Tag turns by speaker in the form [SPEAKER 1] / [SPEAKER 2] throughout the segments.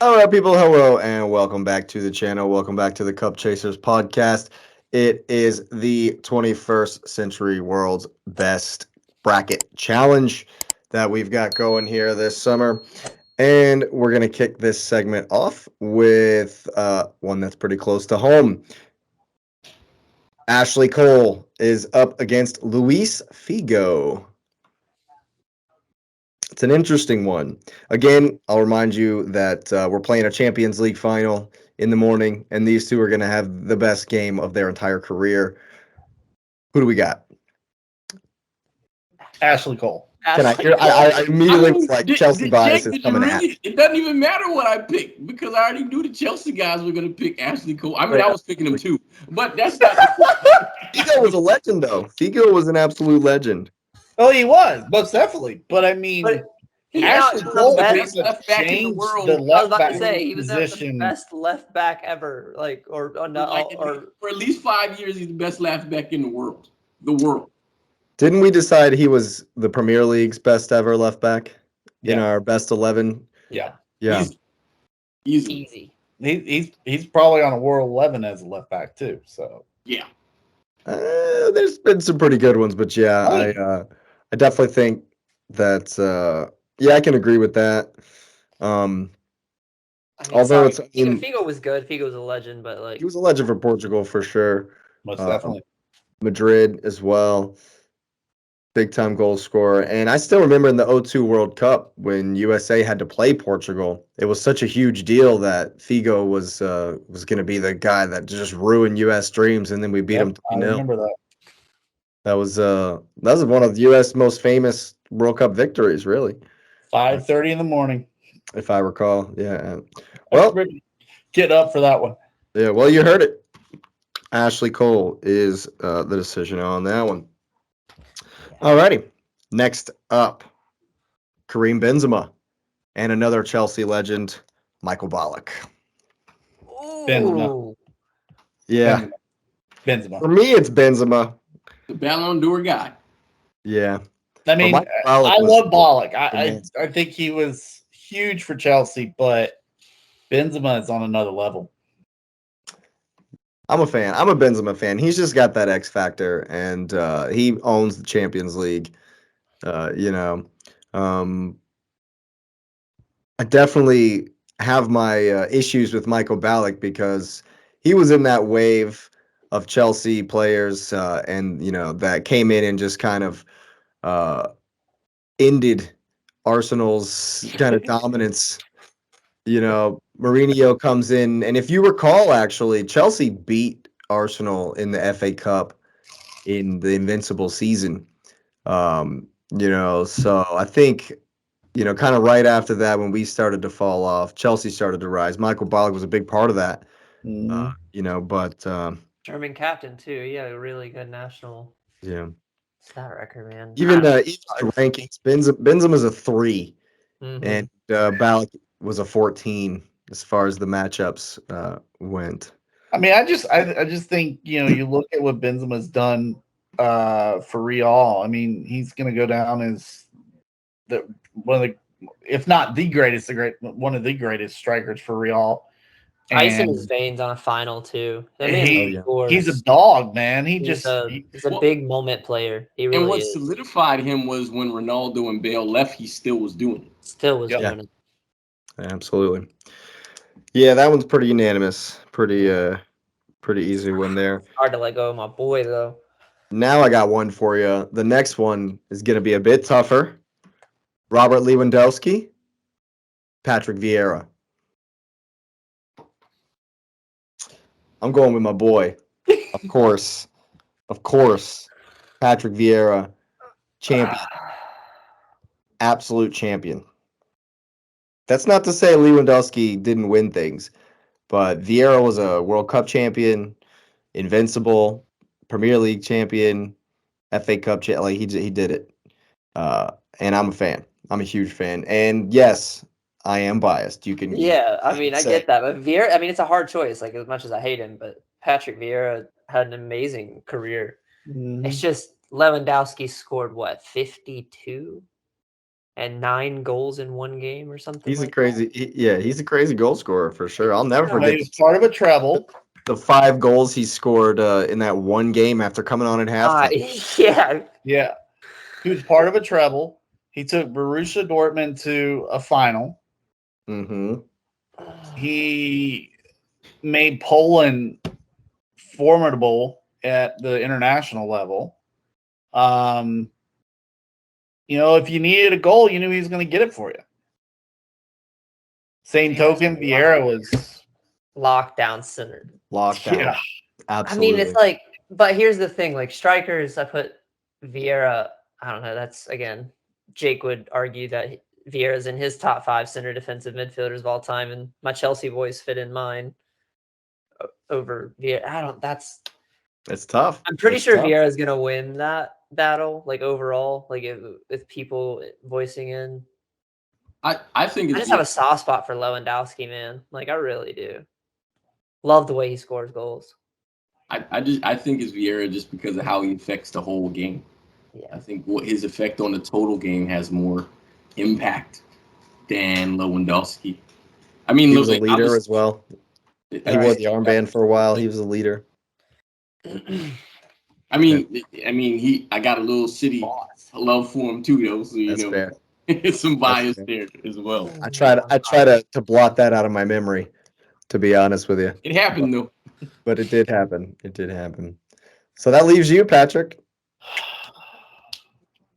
[SPEAKER 1] All right, people, hello, and welcome back to the channel. Welcome back to the Cup Chasers podcast. It is the 21st Century World's Best Bracket Challenge that we've got going here this summer. And we're going to kick this segment off with one that's pretty close to home. Ashley Cole is up against Luis Figo. It's an interesting one. Again, I'll remind you that we're playing a Champions League final in the morning, and these two are going to have the best game of their entire career. Who do we got?
[SPEAKER 2] Ashley Cole.
[SPEAKER 1] Can I
[SPEAKER 3] Ashley
[SPEAKER 1] hear?
[SPEAKER 3] Cole.
[SPEAKER 1] I immediately was like, Chelsea bias
[SPEAKER 3] Jake,
[SPEAKER 1] is
[SPEAKER 3] did you
[SPEAKER 1] coming at
[SPEAKER 3] really?
[SPEAKER 1] me.
[SPEAKER 3] It doesn't even matter what I picked because I already knew the Chelsea guys were going to pick Ashley Cole. I mean, I was picking him too, but that's not.
[SPEAKER 1] Figo was a legend, though. Figo was an absolute legend.
[SPEAKER 2] Oh, he was most definitely. But I mean,
[SPEAKER 3] But
[SPEAKER 2] Ashley
[SPEAKER 3] was
[SPEAKER 2] Cole
[SPEAKER 3] the
[SPEAKER 2] kind
[SPEAKER 3] best
[SPEAKER 2] of
[SPEAKER 3] left back in the
[SPEAKER 2] changed
[SPEAKER 3] world.
[SPEAKER 2] the
[SPEAKER 3] I
[SPEAKER 4] I was
[SPEAKER 2] left
[SPEAKER 4] about
[SPEAKER 2] back
[SPEAKER 4] to say he was the
[SPEAKER 2] position.
[SPEAKER 4] best left back ever. Like,
[SPEAKER 3] For at least 5 years, he's the best left back in the world. The world.
[SPEAKER 1] Didn't we decide he was the Premier League's best ever left back in
[SPEAKER 2] Yeah.
[SPEAKER 1] our best 11?
[SPEAKER 2] Yeah,
[SPEAKER 1] Yeah.
[SPEAKER 3] Easy.
[SPEAKER 2] he's probably on a World 11 as a left back too. So
[SPEAKER 3] Yeah.
[SPEAKER 1] There's been some pretty good ones, but yeah, I definitely think that I can agree with that. Although it's
[SPEAKER 4] Figo was good. Figo was a legend, but like
[SPEAKER 1] he was a legend for Portugal for sure.
[SPEAKER 2] most definitely.
[SPEAKER 1] Madrid as well. Big time goal scorer. And I still remember in the '02 World Cup when USA had to play Portugal. It was such a huge deal that Figo was going to be the guy that just ruined US dreams, and then we beat him
[SPEAKER 2] I
[SPEAKER 1] 3-0.
[SPEAKER 2] remember that.
[SPEAKER 1] That was one of the US most famous World Cup victories, really.
[SPEAKER 2] 5:30 in the morning.
[SPEAKER 1] If I recall. Yeah. Well,
[SPEAKER 2] Get up for that one.
[SPEAKER 1] yeah, well, you heard it. Ashley Cole is the decision on that one. Alrighty. Next up, Karim Benzema and another Chelsea legend, Michael Ballack.
[SPEAKER 2] Benzema.
[SPEAKER 1] Yeah.
[SPEAKER 2] Benzema.
[SPEAKER 1] For me, it's Benzema.
[SPEAKER 3] The Ballon d'Or guy.
[SPEAKER 1] Yeah.
[SPEAKER 2] I mean, I love Ballack. I think he was huge for Chelsea, but Benzema is on another level.
[SPEAKER 1] I'm a fan. I'm a Benzema fan. He's just got that X factor, and he owns the Champions League. I definitely have my issues with Michael Ballack because he was in that wave of Chelsea players, and that came in and just kind of ended Arsenal's kind of dominance. Mourinho comes in, and if you recall, actually, Chelsea beat Arsenal in the FA Cup in the Invincible season. So I think, kind of right after that, when we started to fall off, Chelsea started to rise. Michael Ballack was a big part of that. But
[SPEAKER 4] German captain too. He had a really good national stat record, man.
[SPEAKER 1] Even rankings, Benzema's a 3, and Ballack was a 14 as far as the matchups went.
[SPEAKER 2] I mean, I just think you look at what Benzema's done for Real. I mean, he's going to go down as one of the, if not the greatest, one of the greatest strikers for Real.
[SPEAKER 4] Ice in his veins on a final too.
[SPEAKER 2] He's a dog, man. He's a
[SPEAKER 4] big moment player. He really
[SPEAKER 3] and what
[SPEAKER 4] is.
[SPEAKER 3] solidified him was when Ronaldo and Bale left, he still was doing it.
[SPEAKER 4] Doing it.
[SPEAKER 1] Absolutely. Yeah, that one's pretty unanimous. Pretty easy one there.
[SPEAKER 4] Hard to let go of my boy though.
[SPEAKER 1] Now I got one for you. The next one is going to be a bit tougher. Robert Lewandowski, Patrick Vieira. I'm going with my boy. Of course. Patrick Vieira, champion. Absolute champion. That's not to say Lewandowski didn't win things, but Vieira was a World Cup champion, Invincible, Premier League champion, FA Cup champion. Like he did it. And I'm a fan. I'm a huge fan. And yes, I am biased. You can.
[SPEAKER 4] Yeah, I mean, I get that. But Vieira, I mean, it's a hard choice. Like, as much as I hate him, but Patrick Vieira had an amazing career. It's just Lewandowski scored what, 52? and 9 goals in one game or something.
[SPEAKER 1] He's a
[SPEAKER 4] like
[SPEAKER 1] crazy, he's a crazy goal scorer for sure. I'll never
[SPEAKER 2] He
[SPEAKER 1] forget
[SPEAKER 2] was part of a treble.
[SPEAKER 1] the 5 goals he scored in that one game after coming on at halftime.
[SPEAKER 4] Yeah.
[SPEAKER 2] Yeah. He was part of a treble. He took Borussia Dortmund to a final.
[SPEAKER 1] Mm-hmm.
[SPEAKER 2] He made Poland formidable at the international level. If you needed a goal, you knew he was going to get it for you. Same token, Vieira was
[SPEAKER 4] lockdown center.
[SPEAKER 1] Lockdown.
[SPEAKER 2] Yeah.
[SPEAKER 1] Absolutely.
[SPEAKER 4] I mean, it's like, but here's the thing: like strikers, I put Vieira. I don't know. That's again, Jake would argue that Vieira's in his top 5 center defensive midfielders of all time, and my Chelsea boys fit in mine over Vieira. I don't.
[SPEAKER 1] It's tough.
[SPEAKER 4] I'm pretty
[SPEAKER 1] It's
[SPEAKER 4] sure
[SPEAKER 1] tough.
[SPEAKER 4] Vieira's gonna win that battle, like overall, like with people voicing in.
[SPEAKER 3] I think
[SPEAKER 4] I just have a soft spot for Lewandowski, man. Like I really do. Love the way he scores goals.
[SPEAKER 3] I think it's Vieira just because of how he affects the whole game.
[SPEAKER 4] Yeah.
[SPEAKER 3] I think what his effect on the total game has more impact than Lewandowski. I mean,
[SPEAKER 1] He was a leader as well. He wore the armband for a while. He was a leader.
[SPEAKER 3] I mean, I got a little City love for him too, though. So
[SPEAKER 1] That's fair.
[SPEAKER 3] it's some bias
[SPEAKER 1] fair.
[SPEAKER 3] there as well.
[SPEAKER 1] I try to blot that out of my memory, to be honest with you.
[SPEAKER 3] It happened though.
[SPEAKER 1] But it did happen. It did happen. So that leaves you, Patrick.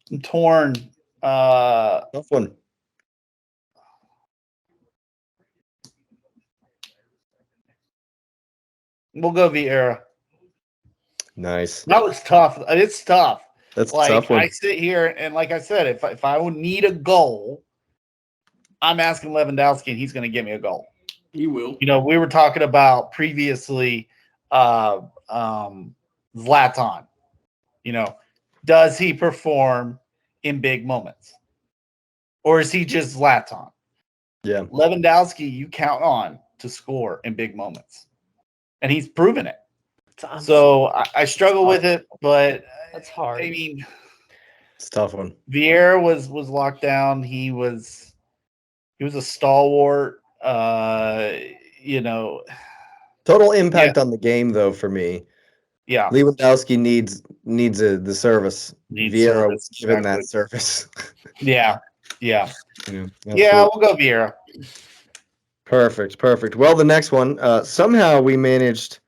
[SPEAKER 2] I'm torn.
[SPEAKER 1] Tough one.
[SPEAKER 2] We'll go Vieira.
[SPEAKER 1] Nice.
[SPEAKER 2] That was tough. It's tough.
[SPEAKER 1] That's
[SPEAKER 2] like
[SPEAKER 1] a tough one.
[SPEAKER 2] I sit here and like I said, if I would need a goal, I'm asking Lewandowski and he's going to give me a goal.
[SPEAKER 3] He will.
[SPEAKER 2] We were talking about previously Zlatan. Does he perform in big moments? Or is he just Zlatan?
[SPEAKER 1] Yeah.
[SPEAKER 2] Lewandowski, you count on to score in big moments. And he's proven it. So I struggle with it, but
[SPEAKER 4] that's hard.
[SPEAKER 2] I mean,
[SPEAKER 1] it's a tough one.
[SPEAKER 2] Vieira was locked down. He was a stalwart.
[SPEAKER 1] Total impact on the game, though, for me.
[SPEAKER 2] Yeah.
[SPEAKER 1] Lewandowski needs the service. Vieira was given that service.
[SPEAKER 2] Yeah. Yeah.
[SPEAKER 1] Yeah,
[SPEAKER 2] we'll go Vieira.
[SPEAKER 1] Perfect. Well, the next one, somehow we managed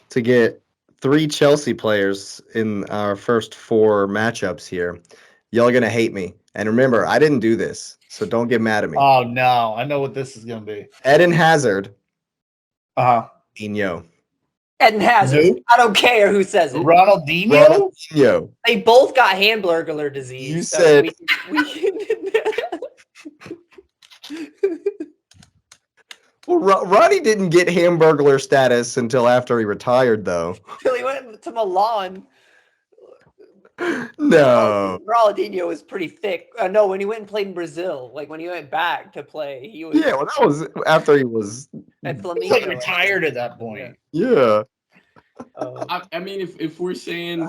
[SPEAKER 1] to get 3 Chelsea players in our first 4 matchups here. Y'all are going to hate me. And remember, I didn't do this, so don't get mad at me.
[SPEAKER 2] Oh, no. I know what this is going to be.
[SPEAKER 1] Eden Hazard.
[SPEAKER 2] Uh-huh.
[SPEAKER 1] Ronaldinho.
[SPEAKER 4] Eden Hazard.
[SPEAKER 2] Who?
[SPEAKER 4] I don't care who says it.
[SPEAKER 2] Ronaldinho?
[SPEAKER 4] They both got Hamburglar disease.
[SPEAKER 1] You said... Well, Ronnie didn't get Hamburglar status until after he retired, though.
[SPEAKER 4] Until he went to Milan.
[SPEAKER 1] No.
[SPEAKER 4] Ronaldinho was pretty thick. No, when he went and played in Brazil, like when he went back to play, he was.
[SPEAKER 1] Yeah, well, that was after he was.
[SPEAKER 4] At Flamengo.
[SPEAKER 2] He was retired at that point.
[SPEAKER 1] Yeah.
[SPEAKER 3] I mean, if we're saying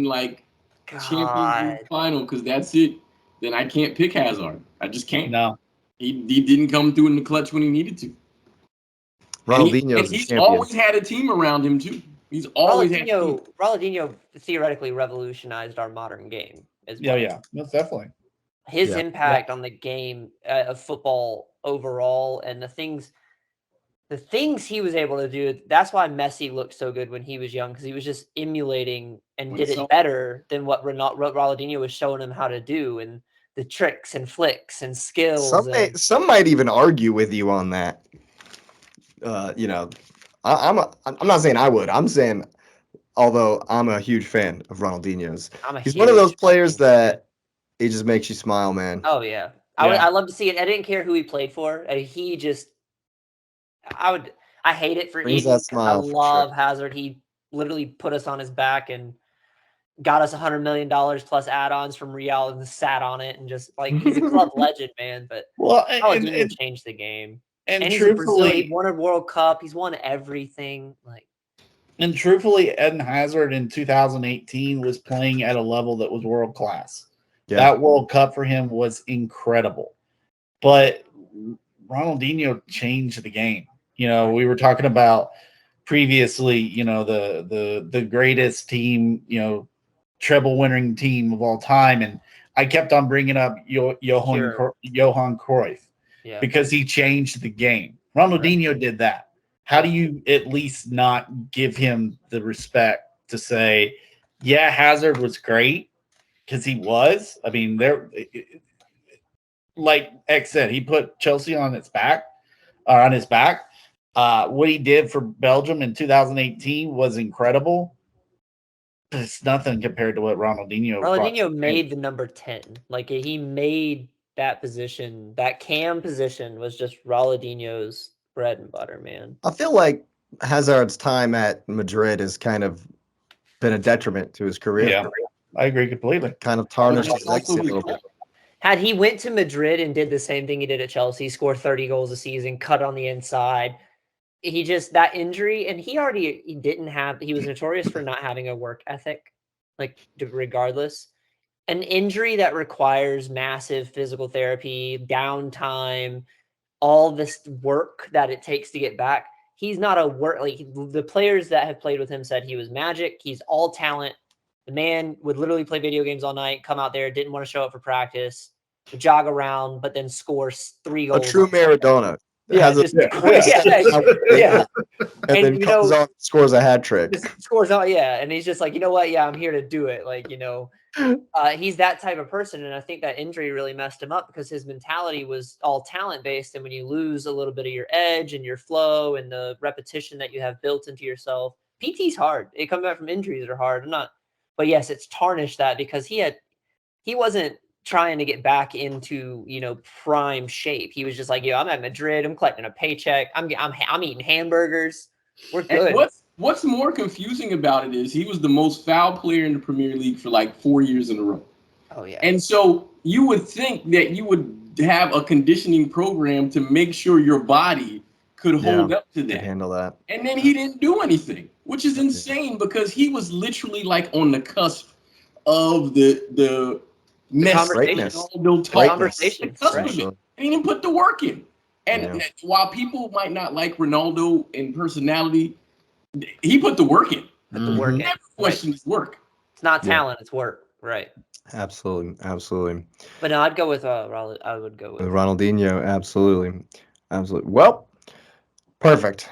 [SPEAKER 3] like Champions League final, because that's it, then I can't pick Hazard. I just can't.
[SPEAKER 2] No.
[SPEAKER 3] He didn't come through in the clutch when he needed to.
[SPEAKER 1] Ronaldinho's
[SPEAKER 3] always had a team around him too. He's always had a team.
[SPEAKER 4] Ronaldinho theoretically revolutionized our modern game as well.
[SPEAKER 2] Yeah, most definitely.
[SPEAKER 4] His impact on the game of football overall, and the things he was able to do. That's why Messi looked so good when he was young, because he was just emulating and did it better than what Ronaldinho was showing him how to do, and the tricks and flicks and skills.
[SPEAKER 1] Some might even argue with you on that. I'm not saying I would. I'm saying, although I'm a huge fan of Ronaldinho's, he's one of those players that he just makes you smile, man.
[SPEAKER 4] Oh yeah, I love to see it. I didn't care who he played for. He just, I hate it for Eden. I love Hazard. He literally put us on his back and got us $100 million plus add-ons from Real and sat on it, and just like, he's a club legend, man. But Ronaldinho changed the game. And truthfully, he won a World Cup. He's won everything.
[SPEAKER 2] And truthfully, Eden Hazard in 2018 was playing at a level that was world class.
[SPEAKER 1] Yeah.
[SPEAKER 2] That World Cup for him was incredible. But Ronaldinho changed the game. We were talking about previously, the greatest team, treble winning team of all time. And I kept on bringing up Johan Cruyff because he changed the game. Ronaldinho did that. How do you at least not give him the respect to say, yeah, Hazard was great? Because he was. I mean, like X said, he put Chelsea on his back. What he did for Belgium in 2018 was incredible. But it's nothing compared to what Ronaldinho
[SPEAKER 4] made the number 10. Like, he made that position. That cam position was just Ronaldinho's bread and butter, man.
[SPEAKER 1] I feel like Hazard's time at Madrid has kind of been a detriment to his career.
[SPEAKER 2] Yeah, I agree completely.
[SPEAKER 1] Kind of tarnished his legacy a little bit.
[SPEAKER 4] Had he went to Madrid and did the same thing he did at Chelsea, scored 30 goals a season, cut on the inside, that injury, and he was notorious for not having a work ethic, like, regardless. An injury that requires massive physical therapy, downtime, all this work that it takes to get back. He's not the players that have played with him said he was magic. He's all talent. The man would literally play video games all night, come out there, didn't want to show up for practice, jog around, but then scores 3 goals.
[SPEAKER 1] A true Maradona.
[SPEAKER 4] Yeah,
[SPEAKER 1] yeah. And then comes on, scores a hat trick.
[SPEAKER 4] Scores out, yeah. And he's just like, you know what? Yeah, I'm here to do it. Like, he's that type of person. And I think that injury really messed him up because his mentality was all talent based. And when you lose a little bit of your edge and your flow and the repetition that you have built into yourself, PT's hard. It comes back from injuries that are hard. But yes, it's tarnished that because he wasn't trying to get back into prime shape. He was just like, I'm at Madrid, I'm collecting a paycheck, I'm eating hamburgers, we're good.
[SPEAKER 3] And what's more confusing about it is he was the most foul player in the Premier League for like 4 years in a row.
[SPEAKER 4] Oh yeah.
[SPEAKER 3] And so you would think that you would have a conditioning program to make sure your body could hold up to that,
[SPEAKER 1] handle that.
[SPEAKER 3] And then he didn't do anything, which is insane because he was literally like on the cusp of the conversation. And he didn't put the work in. And while people might not like Ronaldo in personality, he put the work in. Never question his work.
[SPEAKER 4] It's not talent, it's work. Right.
[SPEAKER 1] Absolutely.
[SPEAKER 4] But no, I'd go with Ronaldinho.
[SPEAKER 1] Absolutely. Well, perfect.